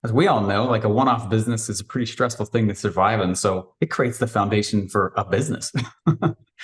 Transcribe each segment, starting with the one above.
as we all know, like a one-off business is a pretty stressful thing to survive in. So it creates the foundation for a business.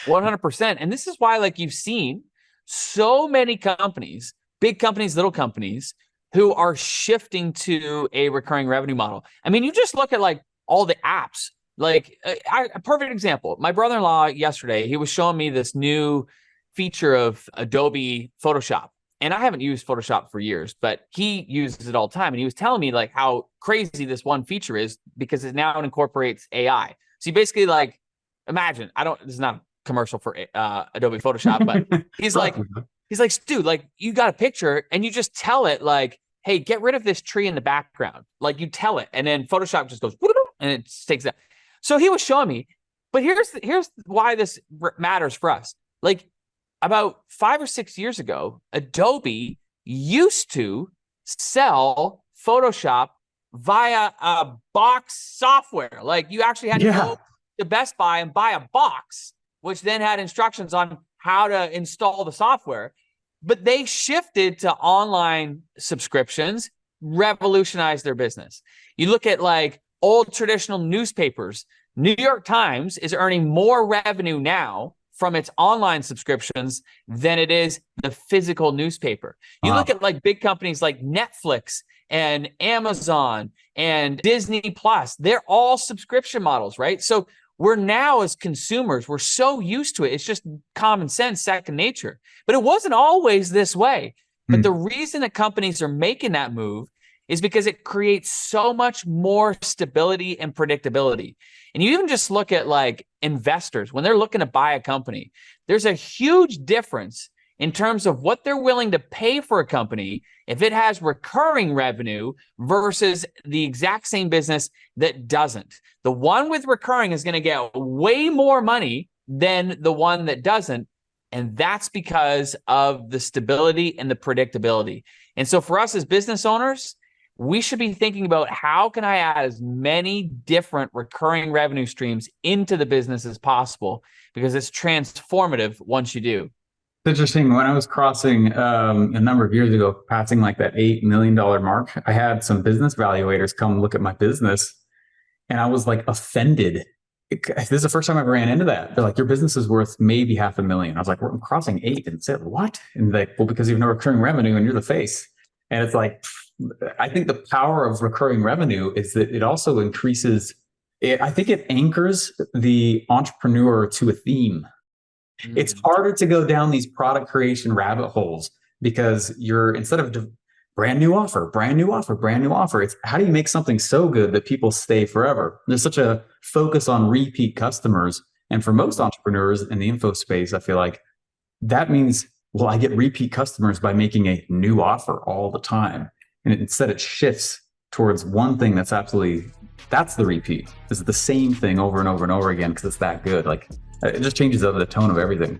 100%. And this is why, like, you've seen so many companies, big companies, little companies, who are shifting to a recurring revenue model. I mean, you just look at like all the apps. Like a perfect example, my brother-in-law yesterday, he was showing me this new feature of Adobe Photoshop. And I haven't used Photoshop for years, but he uses it all the time. And he was telling me like how crazy this one feature is because it now incorporates AI. So you basically like, imagine, this is not a commercial for Adobe Photoshop, but he's like, dude, like you got a picture and you just tell it like, hey, get rid of this tree in the background. Like you tell it, and then Photoshop just goes, and it takes that. So he was showing me, but here's why this matters for us. Like about 5 or 6 years ago, Adobe used to sell Photoshop via a box software. Like you actually had to go to Best Buy and buy a box, which then had instructions on how to install the software. But they shifted to online subscriptions, revolutionized their business. You look at like old traditional newspapers. New York Times is earning more revenue now from its online subscriptions than it is the physical newspaper. You look at like big companies like Netflix and Amazon and Disney Plus. They're all subscription models, right? So we're now, as consumers, we're so used to it. It's just common sense, second nature. But it wasn't always this way. But the reason that companies are making that move is because it creates so much more stability and predictability. And you even just look at like investors, when they're looking to buy a company, there's a huge difference in terms of what they're willing to pay for a company if it has recurring revenue versus the exact same business that doesn't. The one with recurring is going to get way more money than the one that doesn't. And that's because of the stability and the predictability. And so for us as business owners, we should be thinking about how can I add as many different recurring revenue streams into the business as possible, because it's transformative once you do. It's interesting. When I was crossing a number of years ago, passing like that $8 million mark, I had some business valuators come look at my business, and I was like offended. This is the first time I ran into that. They're like, your business is worth maybe $500,000. I was like, I'm crossing 8, and said, what? And they're like, well, because you have no recurring revenue and you're the face. And it's like, I think the power of recurring revenue is that it also increases it. I think it anchors the entrepreneur to a theme. It's harder to go down these product creation rabbit holes because you're, instead of brand new offer, brand new offer, brand new offer, it's how do you make something so good that people stay forever? There's such a focus on repeat customers. And for most entrepreneurs in the info space, I feel like that means, well, I get repeat customers by making a new offer all the time. And instead it shifts towards one thing that's the repeat. It's the same thing over and over and over again because it's that good. Like it just changes the tone of everything.